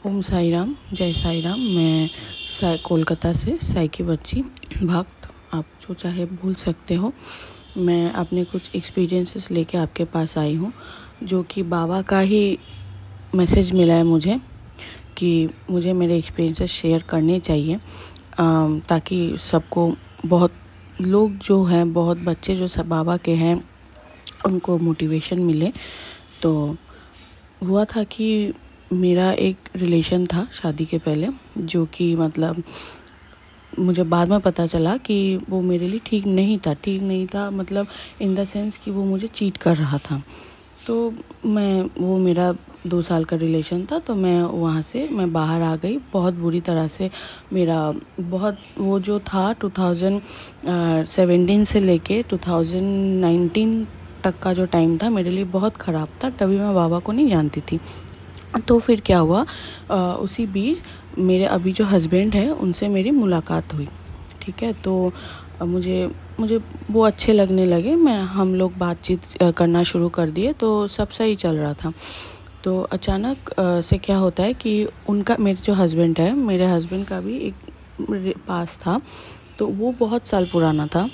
ओम साई राम, जय साई राम। मैं कोलकाता से साई की बच्ची भक्त, आप जो चाहे भूल सकते हो। मैं अपने कुछ एक्सपीरियंसेस लेके आपके पास आई हूँ, जो कि बाबा का ही मैसेज मिला है मुझे कि मुझे मेरे एक्सपीरियंसेस शेयर करने चाहिए, ताकि सबको, बहुत लोग जो हैं, बहुत बच्चे जो सब बाबा के हैं, उनको मोटिवेशन मिले। तो हुआ था कि मेरा एक रिलेशन था शादी के पहले, जो कि मतलब मुझे बाद में पता चला कि वो मेरे लिए ठीक नहीं था, मतलब इन द सेंस कि वो मुझे चीट कर रहा था। तो वो मेरा 2 साल का रिलेशन था, तो मैं वहाँ से बाहर आ गई बहुत बुरी तरह से। मेरा बहुत वो जो था 2017 से लेके 2019 तक का जो टाइम था, मेरे लिए बहुत ख़राब था। तभी मैं बाबा को नहीं जानती थी। तो फिर क्या हुआ, उसी बीच मेरे अभी जो हस्बैंड है उनसे मेरी मुलाकात हुई। ठीक है, तो मुझे वो अच्छे लगने लगे। हम लोग बातचीत करना शुरू कर दिए, तो सब सही चल रहा था। तो अचानक से क्या होता है कि मेरे जो हस्बैंड है, मेरे हस्बैंड का भी एक पास था, तो वो बहुत साल पुराना था।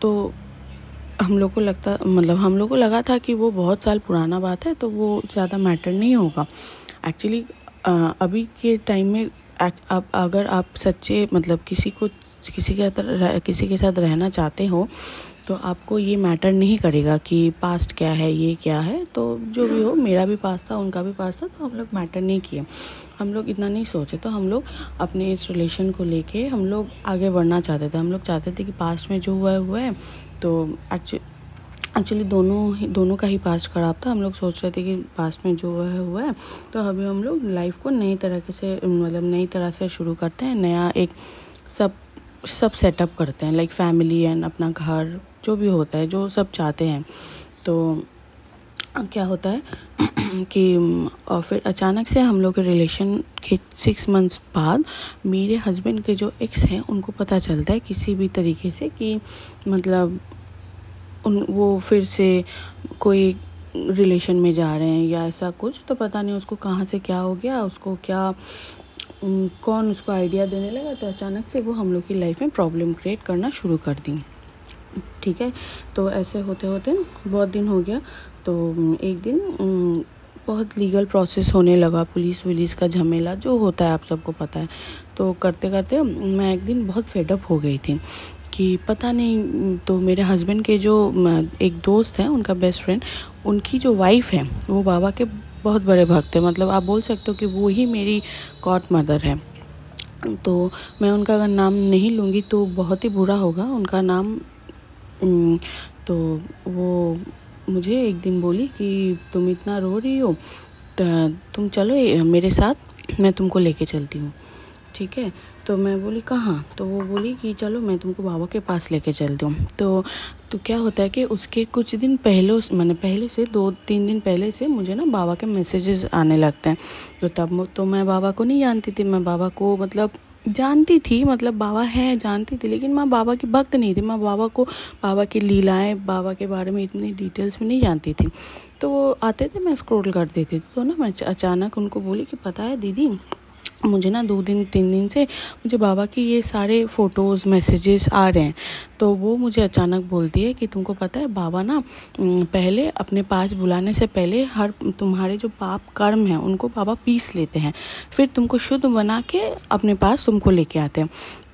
तो हम लोग को लगा था कि वो बहुत साल पुराना बात है, तो वो ज़्यादा मैटर नहीं होगा। एक्चुअली अभी के टाइम में अब अगर आप सच्चे किसी के साथ रहना चाहते हो, तो आपको ये मैटर नहीं करेगा कि पास्ट क्या है, ये क्या है। तो जो भी हो, मेरा भी पास्ट था, उनका भी पास्ट था, तो हम लोग मैटर नहीं किए, हम लोग इतना नहीं सोचे। तो हम लोग अपने इस रिलेशन को लेके हम लोग आगे बढ़ना चाहते थे। हम लोग चाहते थे कि पास्ट में जो हुआ है। तो एक्चुअली दोनों का ही पास्ट खराब था। हम लोग सोच रहे थे कि पास्ट में जो हुआ है, तो अभी हम लोग लाइफ को नई तरह से शुरू करते हैं। नया एक सब सेटअप करते हैं, लाइक फैमिली एंड अपना घर, जो भी होता है, जो सब चाहते हैं। तो क्या होता है कि फिर अचानक से हम लोग के रिलेशन के 6 मंथ्स बाद मेरे हस्बैंड के जो एक्स हैं, उनको पता चलता है किसी भी तरीके से कि मतलब वो फिर से कोई रिलेशन में जा रहे हैं या ऐसा कुछ। तो पता नहीं उसको कहाँ से क्या हो गया, कौन उसको आइडिया देने लगा। तो अचानक से वो हम लोग की लाइफ में प्रॉब्लम क्रिएट करना शुरू कर दी। ठीक है, तो ऐसे होते होते बहुत दिन हो गया। तो एक दिन बहुत लीगल प्रोसेस होने लगा, पुलिस का झमेला जो होता है, आप सबको पता है। तो करते करते मैं एक दिन बहुत फेडअप हो गई थी कि पता नहीं। तो मेरे हस्बैंड के जो एक दोस्त हैं, उनका बेस्ट फ्रेंड, उनकी जो वाइफ है, वो बाबा के बहुत बड़े भक्त है। मतलब आप बोल सकते हो कि वो ही मेरी गॉड मदर है। तो मैं उनका अगर नाम नहीं लूँगी तो बहुत ही बुरा होगा, उनका नाम। तो वो मुझे एक दिन बोली कि तुम इतना रो रही हो, तो तुम चलो मेरे साथ, मैं तुमको लेके चलती हूँ। ठीक है, तो मैं बोली कहाँ? तो वो बोली कि चलो मैं तुमको बाबा के पास लेके चलती हूँ। तो क्या होता है कि उसके कुछ दिन पहले से 2-3 दिन पहले से मुझे ना बाबा के मैसेजेस आने लगते हैं। तो तब तो मैं बाबा को नहीं जानती थी। मैं बाबा को जानती थी, बाबा है जानती थी, लेकिन मैं बाबा की भक्त नहीं थी। मैं बाबा की लीलाएं, बाबा के बारे में इतनी डिटेल्स में नहीं जानती थी। तो वो आते थे, मैं स्क्रॉल कर देती थी। तो ना मैं अचानक उनको बोली कि पता है दीदी, मुझे ना 2-3 दिन से मुझे बाबा की ये सारे फ़ोटोज़ मैसेजेस आ रहे हैं। तो वो मुझे अचानक बोलती है कि तुमको पता है, बाबा ना पहले अपने पास बुलाने से पहले तुम्हारे जो पाप कर्म हैं उनको बाबा पीस लेते हैं, फिर तुमको शुद्ध बना के अपने पास तुमको लेके आते हैं।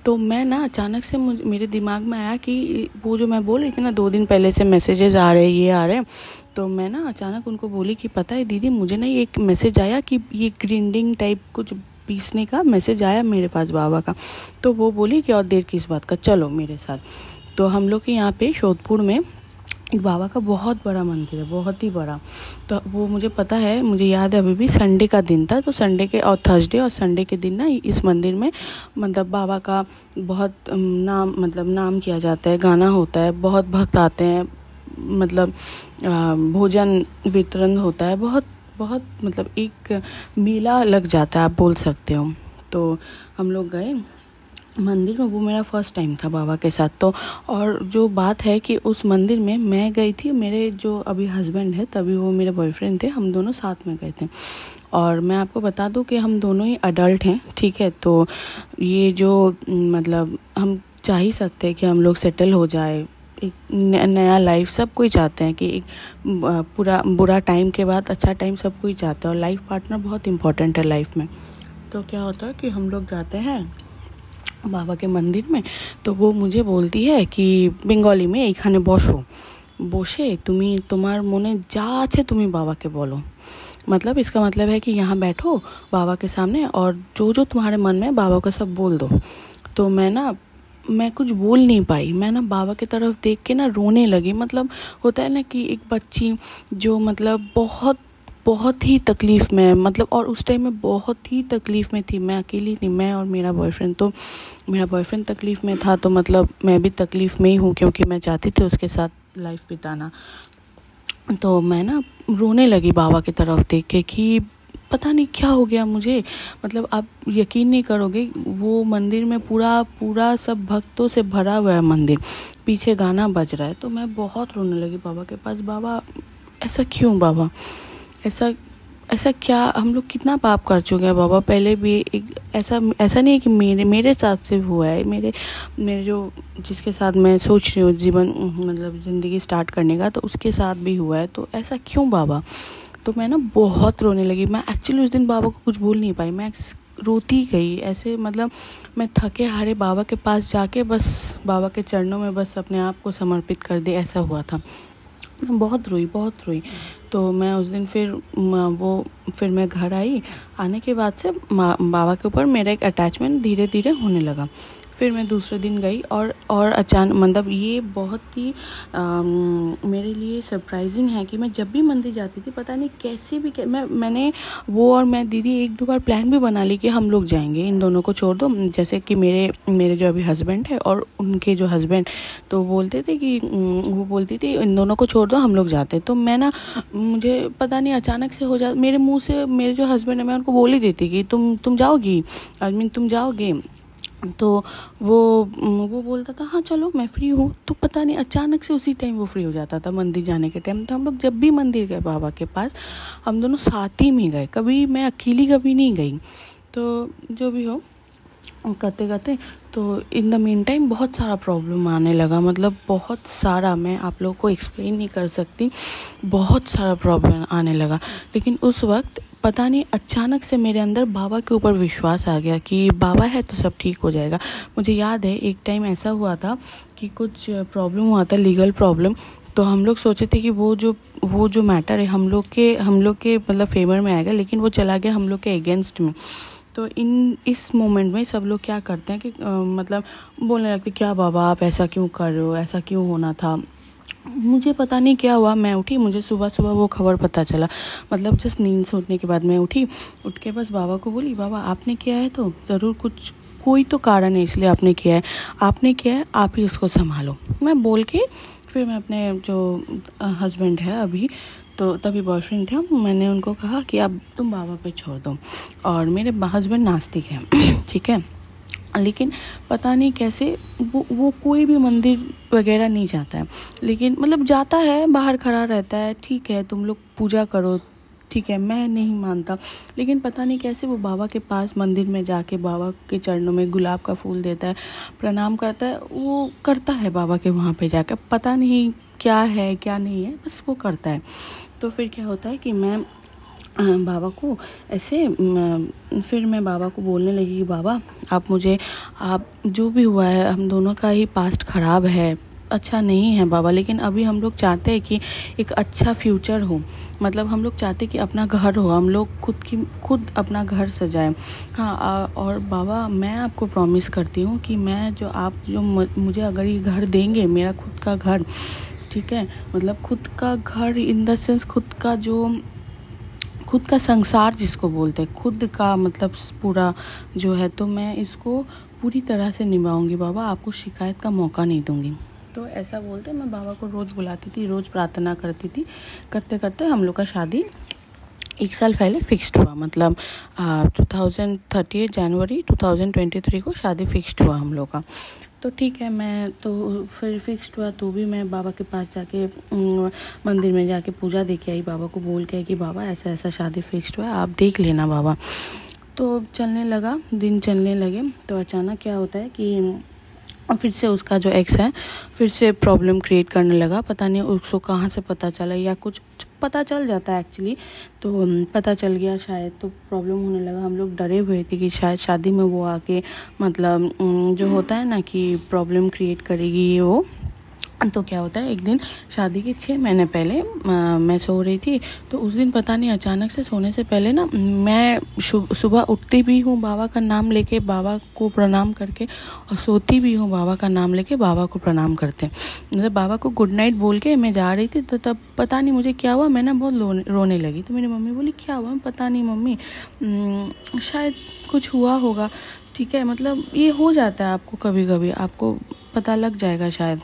तो मैं ना अचानक से मेरे दिमाग में आया कि वो जो मैं बोल रही थी ना 2 दिन पहले से मैसेजेस आ रहे हैं, ये आ रहे हैं। तो मैं ना अचानक उनको बोली कि पता है दीदी, मुझे ना एक मैसेज आया कि ये ग्रिंडिंग टाइप कुछ पीसने का मैसेज आया मेरे पास बाबा का। तो वो बोली कि और देर किस बात का, चलो मेरे साथ। तो हम लोग के यहाँ पे शोधपुर में एक बाबा का बहुत बड़ा मंदिर है, बहुत ही बड़ा। तो वो मुझे पता है, मुझे याद है अभी भी, संडे का दिन था। तो संडे के और थर्सडे और संडे के दिन ना इस मंदिर में बाबा का बहुत नाम किया जाता है, गाना होता है, बहुत भक्त आते हैं, भोजन वितरण होता है, बहुत एक मेला लग जाता है, आप बोल सकते हो। तो हम लोग गए, मंदिर में वो मेरा फर्स्ट टाइम था बाबा के साथ। तो और जो बात है कि उस मंदिर में मैं गई थी, मेरे जो अभी हस्बैंड है तभी वो मेरे बॉयफ्रेंड थे, हम दोनों साथ में गए थे। और मैं आपको बता दूं कि हम दोनों ही अडल्ट हैं, ठीक है। तो ये जो मतलब हम चाह ही सकते हैं कि हम लोग सेटल हो जाए, एक नया लाइफ सब कोई चाहते हैं कि एक पूरा बुरा टाइम के बाद अच्छा टाइम सब कोई चाहता है, और लाइफ पार्टनर बहुत इम्पोर्टेंट है लाइफ में। तो क्या होता है कि हम लोग जाते हैं बाबा के मंदिर में, तो वो मुझे बोलती है कि बंगाली में এইখানে বসে তুমি তোমার মনে যা আছে তুমি बाबा के बोलो। मतलब इसका मतलब है कि यहाँ बैठो बाबा के सामने और जो जो तुम्हारे मन में बाबा को सब बोल दो। तो मैं कुछ बोल नहीं पाई, मैं ना बाबा की तरफ देख के ना रोने लगी। मतलब होता है ना कि एक बच्ची जो मतलब बहुत बहुत ही तकलीफ़ में, मतलब और उस टाइम में बहुत ही तकलीफ़ में थी, मैं अकेली नहीं, मैं और मेरा बॉयफ्रेंड। तो मेरा बॉयफ्रेंड तकलीफ़ में था, तो मतलब मैं भी तकलीफ़ में ही हूँ क्योंकि मैं चाहती थी उसके साथ लाइफ बिताना। तो मैं ना रोने लगी बाबा की तरफ देख के कि पता नहीं क्या हो गया मुझे। मतलब आप यकीन नहीं करोगे, वो मंदिर में पूरा सब भक्तों से भरा हुआ है मंदिर, पीछे गाना बज रहा है। तो मैं बहुत रोने लगी बाबा के पास, बाबा ऐसा क्यों, बाबा ऐसा क्या, हम लोग कितना पाप कर चुके हैं बाबा। पहले भी एक ऐसा नहीं है कि मेरे साथ से हुआ है, मेरे जो जिसके साथ मैं सोच रही हूँ जीवन मतलब ज़िंदगी स्टार्ट करने का, तो उसके साथ भी हुआ है, तो ऐसा क्यों बाबा। तो मैं ना बहुत रोने लगी। मैं एक्चुअली उस दिन बाबा को कुछ बोल नहीं पाई, मैं रोती गई ऐसे। मतलब मैं थके हारे बाबा के पास जाके बस बाबा के चरणों में बस अपने आप को समर्पित कर दे, ऐसा हुआ था। मैं बहुत रोई। तो मैं उस दिन फिर मैं घर आई। आने के बाद से बाबा के ऊपर मेरा एक अटैचमेंट धीरे धीरे होने लगा। फिर मैं दूसरे दिन गई और अचानक मतलब ये बहुत ही मेरे लिए सरप्राइजिंग है कि मैं जब भी मंदिर जाती थी पता नहीं कैसे भी मैंने वो और मैं दीदी एक दो बार प्लान भी बना ली कि हम लोग जाएंगे, इन दोनों को छोड़ दो। जैसे कि मेरे जो अभी हस्बैंड है और उनके जो हस्बैंड, तो बोलते थे कि वो बोलती थी इन दोनों को छोड़ दो हम लोग जाते। तो मैं ना, मुझे पता नहीं अचानक से हो जाता मेरे मुँह से, मेरे जो हस्बैंड है मैं उनको बोल ही देती कि तुम जाओगी, आई मीन तुम जाओगे। तो वो बोलता था हाँ चलो मैं फ्री हूँ। तो पता नहीं अचानक से उसी टाइम वो फ्री हो जाता था मंदिर जाने के टाइम। तो हम लोग जब भी मंदिर गए बाबा के पास, हम दोनों साथ ही में गए, कभी मैं अकेली कभी नहीं गई। तो जो भी हो करते तो इन द मीन टाइम बहुत सारा प्रॉब्लम आने लगा, मतलब बहुत सारा, मैं आप लोगों को एक्सप्लेन नहीं कर सकती, बहुत सारा प्रॉब्लम आने लगा। लेकिन उस वक्त पता नहीं अचानक से मेरे अंदर बाबा के ऊपर विश्वास आ गया कि बाबा है तो सब ठीक हो जाएगा। मुझे याद है एक टाइम ऐसा हुआ था कि कुछ प्रॉब्लम हुआ था, लीगल प्रॉब्लम। तो हम लोग सोचे थे कि वो जो मैटर है हम लोग के मतलब फेवर में आएगा, लेकिन वो चला गया हम लोग के अगेंस्ट में। तो इस मोमेंट में सब लोग क्या करते हैं कि मतलब बोलने लगते क्या बाबा आप ऐसा क्यों कर रहे हो, ऐसा क्यों होना था। मुझे पता नहीं क्या हुआ, मैं उठी, मुझे सुबह वो खबर पता चला। मतलब जस्ट नींद से उठने के बाद मैं उठ के बस बाबा को बोली बाबा आपने किया है तो ज़रूर कोई तो कारण है इसलिए आपने किया है, आप ही उसको संभालो। मैं बोल के फिर मैं अपने जो हस्बैंड है अभी, तो तभी बॉयफ्रेंड थे, मैंने उनको कहा कि अब तुम बाबा पे छोड़ दो। और मेरे हस्बैंड नास्तिक हैं ठीक है, लेकिन पता नहीं कैसे वो कोई भी मंदिर वगैरह नहीं जाता है, लेकिन मतलब जाता है, बाहर खड़ा रहता है, ठीक है तुम लोग पूजा करो, ठीक है मैं नहीं मानता। लेकिन पता नहीं कैसे वो बाबा के पास मंदिर में जाके बाबा के चरणों में गुलाब का फूल देता है, प्रणाम करता है, वो करता है बाबा के वहाँ पे जाकर, पता नहीं क्या है क्या नहीं है, बस वो करता है। तो फिर क्या होता है कि मैं बाबा को ऐसे फिर मैं बाबा को बोलने लगी कि बाबा आप जो भी हुआ है हम दोनों का ही पास्ट ख़राब है, अच्छा नहीं है बाबा, लेकिन अभी हम लोग चाहते हैं कि एक अच्छा फ्यूचर हो, मतलब हम लोग चाहते हैं कि अपना घर हो, हम लोग खुद अपना घर सजाएं। हाँ और बाबा मैं आपको प्रॉमिस करती हूँ कि मैं जो मुझे अगर ये घर देंगे, मेरा खुद का घर, ठीक है, मतलब खुद का घर इन द सेंस खुद का संसार जिसको बोलते हैं, खुद का मतलब पूरा जो है, तो मैं इसको पूरी तरह से निभाऊंगी बाबा, आपको शिकायत का मौका नहीं दूंगी। तो ऐसा बोलते मैं बाबा को रोज़ बुलाती थी, रोज़ प्रार्थना करती थी, करते करते हम लोग का शादी 1 साल पहले फिक्स्ड हुआ, मतलब 2030 जनवरी 2023 को शादी फिक्स्ड हुआ हम लोग का। तो ठीक है, मैं तो फिर फिक्स्ड हुआ तो भी मैं बाबा के पास जाके मंदिर में जाके पूजा दे के आई, बाबा को बोल के आई कि बाबा ऐसा ऐसा शादी फिक्स्ड हुआ है, आप देख लेना बाबा। तो चलने लगा, दिन चलने लगे, तो अचानक क्या होता है कि फिर से उसका जो एक्स है फिर से प्रॉब्लम क्रिएट करने लगा। पता नहीं उसको कहाँ से पता चला, या कुछ पता चल जाता है एक्चुअली, तो पता चल गया शायद, तो प्रॉब्लम होने लगा। हम लोग डरे हुए थे कि शायद शादी में वो आके मतलब जो होता है ना कि प्रॉब्लम क्रिएट करेगी ये वो। तो क्या होता है, एक दिन शादी के 6 महीने पहले मैं सो रही थी, तो उस दिन पता नहीं अचानक से सोने से पहले ना मैं सुबह उठती भी हूँ बाबा का नाम लेके, बाबा को प्रणाम करके, और सोती भी हूँ बाबा का नाम लेके, बाबा को प्रणाम करते। मतलब बाबा को गुड नाइट बोल के मैं जा रही थी, तो तब पता नहीं मुझे क्या हुआ, मैं ना बहुत रोने लगी। तो मेरी मम्मी बोली क्या हुआ, पता नहीं मम्मी, शायद कुछ हुआ होगा। ठीक है, मतलब ये हो जाता है आपको, कभी कभी आपको पता लग जाएगा शायद।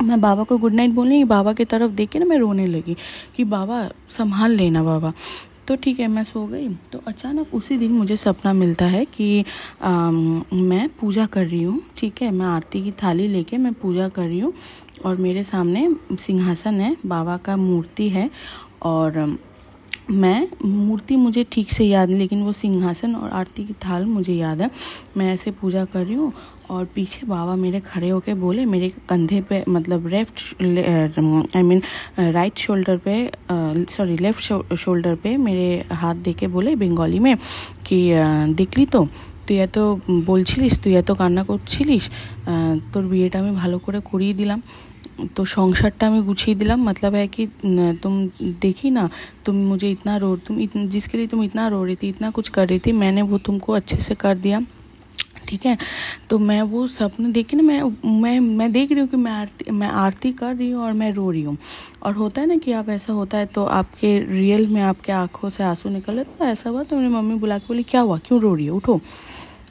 मैं बाबा को गुड नाइट बोलने, बाबा की तरफ देख के ना मैं रोने लगी कि बाबा संभाल लेना बाबा। तो ठीक है, मैं सो गई। तो अचानक उसी दिन मुझे सपना मिलता है कि मैं पूजा कर रही हूँ। ठीक है, मैं आरती की थाली लेके मैं पूजा कर रही हूँ, और मेरे सामने सिंहासन है, बाबा का मूर्ति है, और मैं मूर्ति मुझे ठीक से याद नहीं, लेकिन वो सिंहासन और आरती की थाल मुझे याद है। मैं ऐसे पूजा कर रही हूँ, और पीछे बाबा मेरे खड़े होके बोले, मेरे कंधे पे, मतलब राइट शोल्डर पे, लेफ्ट शोल्डर पे मेरे हाथ देके बोले बंगाली में कि देखली तो তুই এত বলছিলিস, তুই এত কান্না করছিলিস, তোর বিয়েটা আমি ভালো করে করিয়ে দিলাম, तो সংসারটা আমি গুছিয়ে দিলাম। मतलब है कि तुम देखी ना, तुम मुझे जिसके लिए तुम इतना रो रही थी, इतना कुछ कर रही थी, मैंने वो तुमको अच्छे से कर दिया। ठीक है, तो मैं वो सपने देख के ना मैं देख रही हूँ कि मैं आरती कर रही हूँ और मैं रो रही हूँ। और होता है ना कि आप ऐसा होता है तो आपके रियल में आपके आँखों से आंसू निकले। तो ऐसा हुआ, तो मेरी मम्मी बुला के बोली क्या हुआ, क्यों रो रही है, उठो।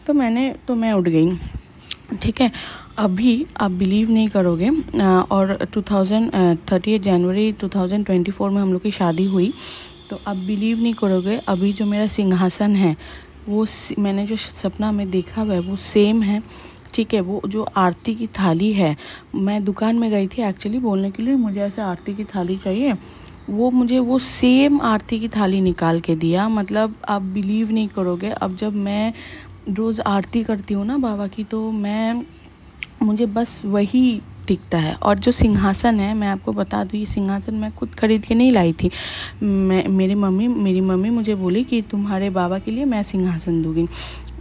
तो मैं उठ गई। ठीक है, अभी आप बिलीव नहीं करोगे, और 2030 जनवरी 2024 में हम लोग की शादी हुई। तो आप बिलीव नहीं करोगे, अभी जो मेरा सिंहासन है वो मैंने जो सपना में देखा हुआ है वो सेम है। ठीक है, वो जो आरती की थाली है, मैं दुकान में गई थी एक्चुअली बोलने के लिए मुझे ऐसे आरती की थाली चाहिए, वो मुझे वो सेम आरती की थाली निकाल के दिया। मतलब आप बिलीव नहीं करोगे, अब जब मैं रोज़ आरती करती हूँ ना बाबा की, तो मुझे बस वही दिखता है। और जो सिंहासन है, मैं आपको बता दूँ, ये सिंहासन मैं खुद खरीद के नहीं लाई थी। मेरी मम्मी मुझे बोली कि तुम्हारे बाबा के लिए मैं सिंहासन दूँगी।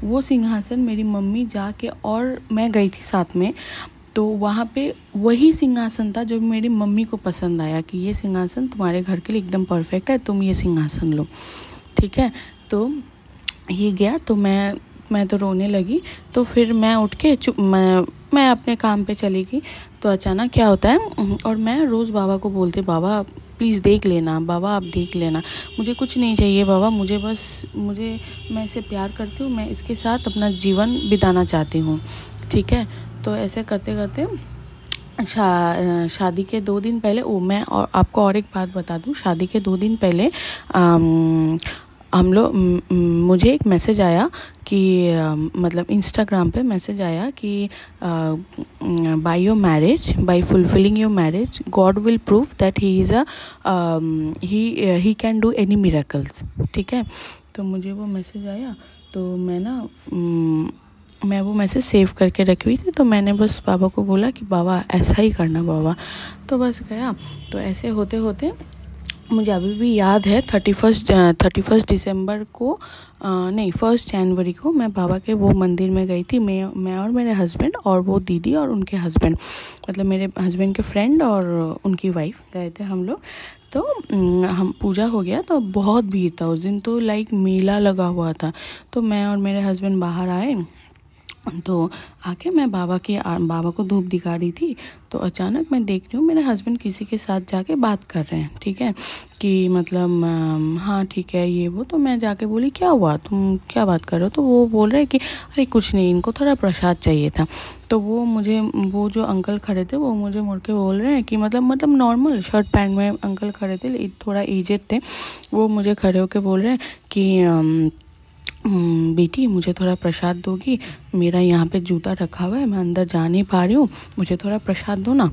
वो सिंहासन मेरी मम्मी जाके, और मैं गई थी साथ में, तो वहाँ पे वही सिंहासन था जो मेरी मम्मी को पसंद आया कि ये सिंहासन तुम्हारे घर के लिए एकदम परफेक्ट है, तुम ये सिंहासन लो। ठीक है, तो ये गया, तो मैं तो रोने लगी। तो फिर मैं उठ के मैं अपने काम पे चली गई। तो अचानक क्या होता है, और मैं रोज़ बाबा को बोलती, बाबा प्लीज़ देख लेना, बाबा आप देख लेना, मुझे कुछ नहीं चाहिए बाबा, मैं इसे प्यार करती हूँ, मैं इसके साथ अपना जीवन बिताना चाहती हूँ। ठीक है, तो ऐसे करते करते शादी के 2 दिन पहले, मैं और आपको और एक बात बता दूँ, शादी के 2 दिन पहले मुझे एक मैसेज आया कि मतलब इंस्टाग्राम पे मैसेज आया कि by fulfilling your marriage God will prove that he can do any miracles. ठीक है, तो मुझे वो मैसेज आया, तो मैं वो मैसेज सेव करके रखी हुई थी। तो मैंने बस बाबा को बोला कि बाबा ऐसा ही करना बाबा, तो बस गया। तो ऐसे होते होते मुझे अभी भी याद है 31 दिसंबर को नहीं 1 जनवरी को मैं बाबा के वो मंदिर में गई थी। मैं और मेरे हस्बैंड और वो दीदी और उनके हस्बैंड, मतलब मेरे हस्बैंड के फ्रेंड और उनकी वाइफ गए थे हम लोग। तो हम पूजा हो गया, तो बहुत भीड़ था उस दिन, तो लाइक मेला लगा हुआ था। तो मैं और मेरे हस्बैंड बाहर आए, तो आके मैं बाबा को धूप दिखा रही थी, तो अचानक मैं देख रही हूँ मेरे हस्बैंड किसी के साथ जाके बात कर रहे हैं, ठीक है, कि मतलब हाँ ठीक है ये वो। तो मैं जाके बोली क्या हुआ, तुम क्या बात कर रहे हो? तो वो बोल रहे हैं कि अरे कुछ नहीं, इनको थोड़ा प्रसाद चाहिए था। तो वो जो अंकल खड़े थे वो मुझे मुड़ के बोल रहे हैं कि मतलब नॉर्मल शर्ट पैंट में अंकल खड़े थे, थोड़ा एजेड थे। वो मुझे खड़े होके बोल रहे हैं कि बेटी मुझे थोड़ा प्रसाद दोगी, मेरा यहाँ पे जूता रखा हुआ है, मैं अंदर जा नहीं पा रही हूँ, मुझे थोड़ा प्रसाद दो ना,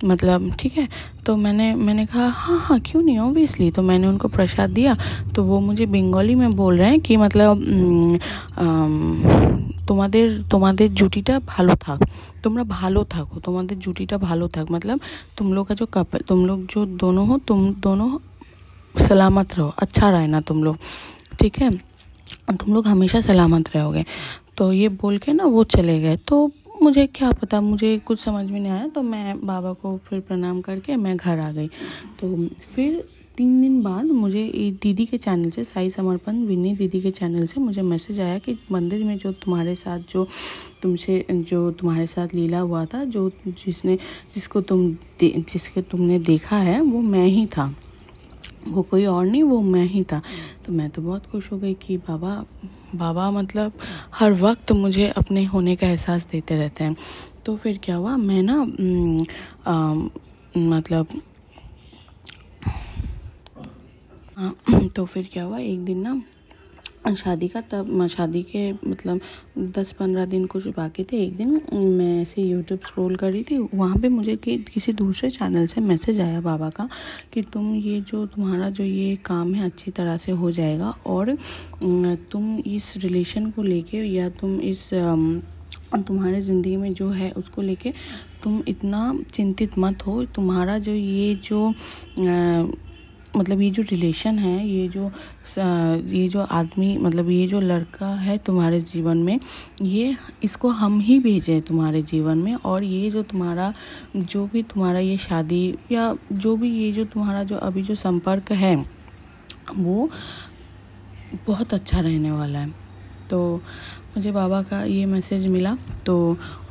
मतलब ठीक है। तो मैंने कहा हाँ हाँ क्यों नहीं, ऑब्वियसली। तो मैंने उनको प्रसाद दिया। तो वो मुझे बंगाली में बोल रहे हैं कि मतलब তোমাদের জুটিটা ভালো থাক, তোমরা ভালো থাকো, তোমাদের জুটিটা ভালো থাক, मतलब तुम लोग का जो कपल, तुम लोग जो दोनों हो, तुम दोनों सलामत रहो, अच्छा रहना तुम लोग, ठीक है, तुम लोग हमेशा सलामत रहोगे। तो ये बोल के ना वो चले गए। तो मुझे क्या पता, मुझे कुछ समझ में नहीं आया। तो मैं बाबा को फिर प्रणाम करके मैं घर आ गई। तो फिर 3 दिन बाद मुझे एक दीदी के चैनल से, साई समर्पण विन्नी दीदी के चैनल से मुझे मैसेज आया कि मंदिर में जो तुम्हारे साथ लीला हुआ था, जिसके तुमने देखा है, वो मैं ही था, वो कोई और नहीं, वो मैं ही था। तो मैं तो बहुत खुश हो गई कि बाबा मतलब हर वक्त मुझे अपने होने का एहसास देते रहते हैं। तो फिर क्या हुआ, मैं ना तो फिर क्या हुआ, एक दिन ना शादी के मतलब 10-15 दिन कुछ बाकी थे। एक दिन मैं ऐसे यूट्यूब स्क्रॉल कर रही थी, वहाँ पे मुझे किसी दूसरे चैनल से मैसेज आया बाबा का कि तुम्हारा जो ये काम है अच्छी तरह से हो जाएगा, और तुम इस रिलेशन को लेके, या तुम इस तुम्हारे ज़िंदगी में जो है उसको लेके तुम इतना चिंतित मत हो। तुम्हारा जो मतलब ये जो रिलेशन है, ये जो आदमी, मतलब ये जो लड़का है तुम्हारे जीवन में, इसको हम ही भेजे तुम्हारे जीवन में, और ये जो तुम्हारा ये शादी, या जो भी ये जो तुम्हारा जो अभी जो संपर्क है, वो बहुत अच्छा रहने वाला है। तो मुझे बाबा का ये मैसेज मिला। तो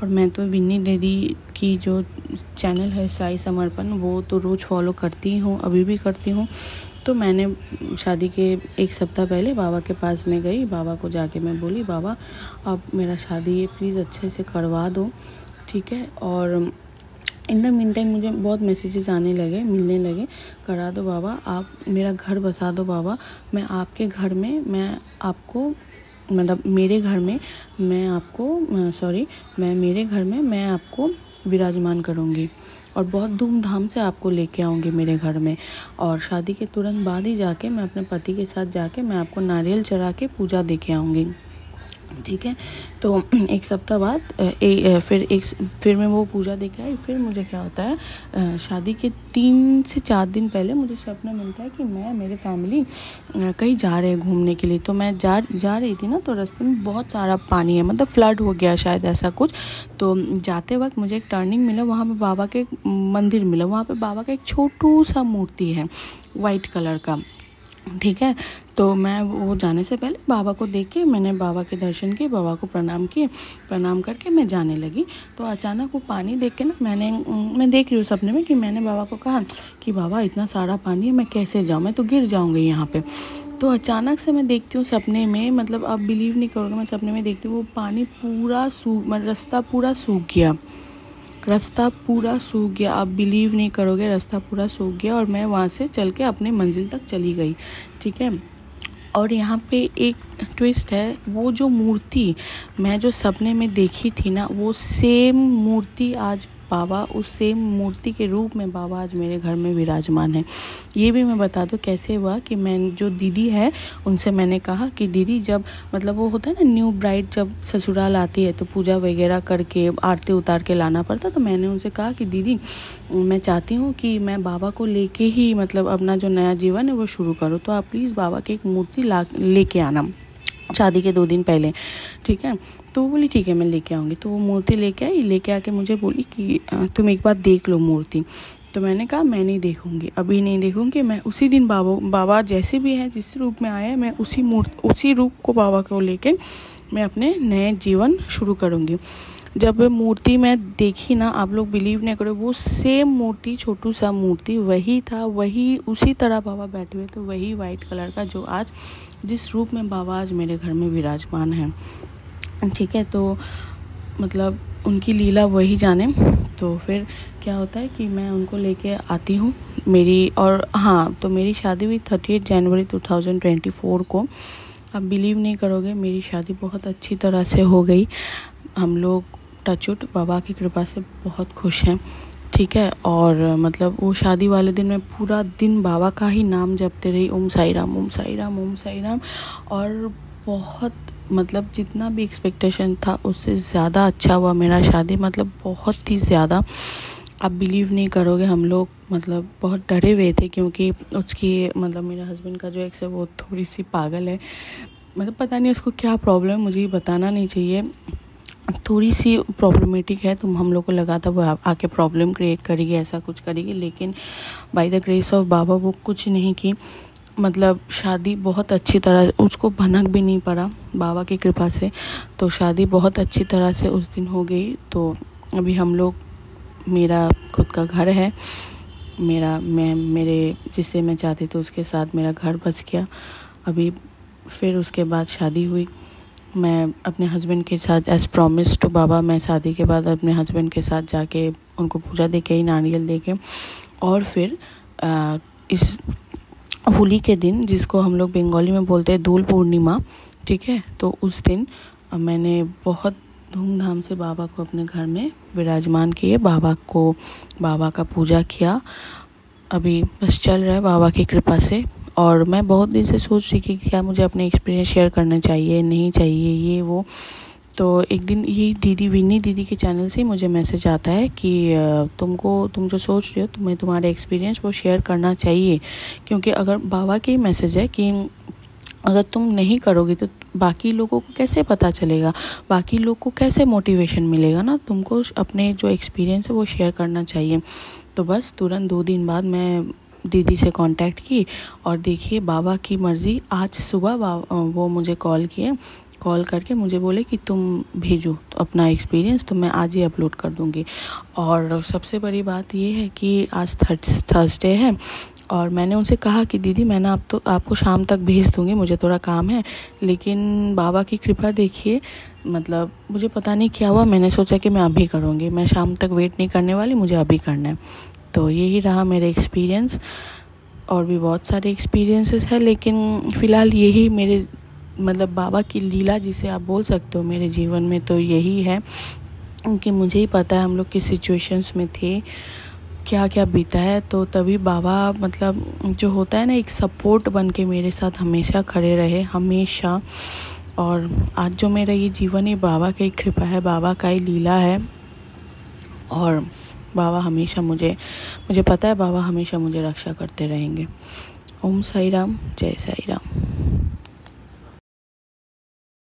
और मैं तो विन्नी दीदी की जो चैनल है साई समर्पण, वो तो रोज़ फॉलो करती हूँ, अभी भी करती हूँ। तो मैंने शादी के 1 सप्ताह पहले बाबा के पास में गई। बाबा को जाके मैं बोली, बाबा आप मेरा शादी ये प्लीज़ अच्छे से करवा दो, ठीक है। और इन द मीन टाइम मुझे बहुत मैसेजेस मिलने लगे, करा दो बाबा, आप मेरा घर बसा दो बाबा, मैं आपके घर में, मैं मेरे घर में मैं आपको विराजमान करूँगी, और बहुत धूमधाम से आपको लेके आऊँगी मेरे घर में। और शादी के तुरंत बाद ही जाके मैं अपने पति के साथ जाके मैं आपको नारियल चढ़ा के पूजा दे के आऊँगी, ठीक है। तो 1 सप्ताह बाद फिर मैं वो पूजा दे के आई। फिर मुझे क्या होता है, शादी के 3 से 4 दिन पहले मुझे सपना मिलता है कि मेरे फैमिली कहीं जा रहे हैं घूमने के लिए। तो मैं जा रही थी ना, तो रास्ते में बहुत सारा पानी है, मतलब फ्लड हो गया शायद, ऐसा कुछ। तो जाते वक्त मुझे एक टर्निंग मिला, वहाँ पे बाबा के मंदिर मिला, वहाँ पे बाबा का एक छोटू सा मूर्ति है वाइट कलर का, ठीक है। तो मैं वो जाने से पहले बाबा को देख के मैंने बाबा के दर्शन किए, बाबा को प्रणाम करके मैं जाने लगी। तो अचानक वो पानी देख के ना मैं देख रही हूँ सपने में कि मैंने बाबा को कहा कि बाबा इतना सारा पानी है, मैं कैसे जाऊँ, मैं तो गिर जाऊँगी यहाँ पे। तो अचानक से मैं देखती हूँ सपने में, मतलब आप बिलीव नहीं करोगे, मैं सपने में देखती हूँ वो पानी पूरा रास्ता पूरा सूख गया, आप बिलीव नहीं करोगे, रास्ता पूरा सूख गया। और मैं वहाँ से चल के अपने मंजिल तक चली गई, ठीक है। और यहाँ पे एक ट्विस्ट है, वो जो मूर्ति मैं जो सपने में देखी थी ना, वो सेम मूर्ति आज बाबा, उस सेम मूर्ति के रूप में बाबा आज मेरे घर में विराजमान है। ये भी मैं बता दूं कैसे हुआ कि मैं जो दीदी है उनसे मैंने कहा कि दीदी, जब मतलब वो होता है ना न्यू ब्राइड जब ससुराल आती है तो पूजा वगैरह करके आरती उतार के लाना पड़ता, तो मैंने उनसे कहा कि दीदी मैं चाहती हूँ कि मैं बाबा को लेके ही मतलब अपना जो नया जीवन है वो शुरू करूँ, तो आप प्लीज़ बाबा की एक मूर्ति लेके आना शादी के 2 दिन पहले, ठीक है। तो वो बोली ठीक है मैं लेके आऊँगी। तो वो मूर्ति लेके आके मुझे बोली कि तुम एक बार देख लो मूर्ति। तो मैंने कहा मैं नहीं देखूँगी, अभी नहीं देखूँगी, मैं उसी दिन बाबा जैसे भी हैं, जिस रूप में आए हैं, मैं उसी रूप को बाबा को लेके मैं अपने नए जीवन शुरू करूँगी। जब मूर्ति मैं देखी ना, आप लोग बिलीव नहीं करो, वो सेम मूर्ति, छोटू सा मूर्ति वही था, वही उसी तरह बाबा बैठे हुए थे, वही वाइट कलर का जो आज जिस रूप में बाबा आज मेरे घर में विराजमान है। ठीक है, तो मतलब उनकी लीला वही जाने। तो फिर क्या होता है कि मैं उनको लेके आती हूँ मेरी, और हाँ, तो मेरी शादी हुई 30 जनवरी 2024 को। आप बिलीव नहीं करोगे, मेरी शादी बहुत अच्छी तरह से हो गई। हम लोग टचवुड बाबा की कृपा से बहुत खुश हैं। ठीक है, और मतलब वो शादी वाले दिन मैं पूरा दिन बाबा का ही नाम जपते रही, ओम साई राम, ओम साई राम, ओम साई राम। और बहुत मतलब जितना भी एक्सपेक्टेशन था उससे ज़्यादा अच्छा हुआ मेरा शादी, मतलब बहुत ही ज़्यादा। आप बिलीव नहीं करोगे, हम लोग मतलब बहुत डरे हुए थे, क्योंकि उसकी मतलब मेरे हस्बैंड का जो एक्स है वो थोड़ी सी पागल है। मतलब पता नहीं उसको क्या प्रॉब्लम है, मुझे बताना नहीं चाहिए, थोड़ी सी प्रॉब्लमेटिक है। तो हम लोग को लगा था वो आके प्रॉब्लम क्रिएट करेगी, ऐसा कुछ करेगी, लेकिन बाय द ग्रेस ऑफ बाबा वो कुछ नहीं की। मतलब शादी बहुत अच्छी तरह, उसको भनक भी नहीं पड़ा बाबा की कृपा से। तो शादी बहुत अच्छी तरह से उस दिन हो गई। तो अभी हम लोग, मेरा खुद का घर है, मेरे जिससे मैं चाहती थी उसके साथ मेरा घर बच गया अभी। फिर उसके बाद शादी हुई, मैं अपने हस्बैंड के साथ एज प्रॉमिस टू बाबा, मैं शादी के बाद अपने हस्बैंड के साथ जाके उनको पूजा दे के, नारियल दे के, और फिर इस होली के दिन, जिसको हम लोग बंगाली में बोलते हैं दोल पूर्णिमा, ठीक है, तो उस दिन मैंने बहुत धूमधाम से बाबा को अपने घर में विराजमान किए, बाबा का पूजा किया। अभी बस चल रहा है बाबा की कृपा से। और मैं बहुत दिन से सोच रही थी कि क्या मुझे अपने एक्सपीरियंस शेयर करना चाहिए, नहीं चाहिए, ये वो। तो एक दिन ये दीदी, विन्नी दीदी के चैनल से मुझे मैसेज आता है कि तुम जो सोच रहे हो, तुम्हें तुम्हारे एक्सपीरियंस वो शेयर करना चाहिए, क्योंकि अगर बाबा के मैसेज है कि अगर तुम नहीं करोगे तो बाकी लोगों को कैसे पता चलेगा, बाकी लोग को कैसे मोटिवेशन मिलेगा ना, तुमको अपने जो एक्सपीरियंस है वो शेयर करना चाहिए। तो बस तुरंत 2 दिन बाद मैं दीदी से कांटेक्ट की, और देखिए बाबा की मर्ज़ी, आज सुबह वो मुझे कॉल करके मुझे बोले कि तुम भेजो तो अपना एक्सपीरियंस, तो मैं आज ही अपलोड कर दूँगी। और सबसे बड़ी बात ये है कि आज थर्सडे है, और मैंने उनसे कहा कि दीदी मैं ना आपको शाम तक भेज दूँगी, मुझे थोड़ा काम है। लेकिन बाबा की कृपा देखिए, मतलब मुझे पता नहीं क्या हुआ, मैंने सोचा कि मैं अभी करूँगी, मैं शाम तक वेट नहीं करने वाली, मुझे अभी करना है। तो यही रहा मेरे एक्सपीरियंस। और भी बहुत सारे एक्सपीरियंसेस है, लेकिन फ़िलहाल यही मेरे मतलब बाबा की लीला जिसे आप बोल सकते हो मेरे जीवन में, तो यही है। क्योंकि मुझे ही पता है हम लोग किस सिचुएशंस में थे, क्या क्या बीता है। तो तभी बाबा मतलब जो होता है ना, एक सपोर्ट बन के मेरे साथ हमेशा खड़े रहे, हमेशा। और आज जो मेरा ये जीवन है बाबा की कृपा है, बाबा का ही लीला है। और बाबा हमेशा मुझे पता है बाबा हमेशा मुझे रक्षा करते रहेंगे। ओम साई राम, जय साई राम।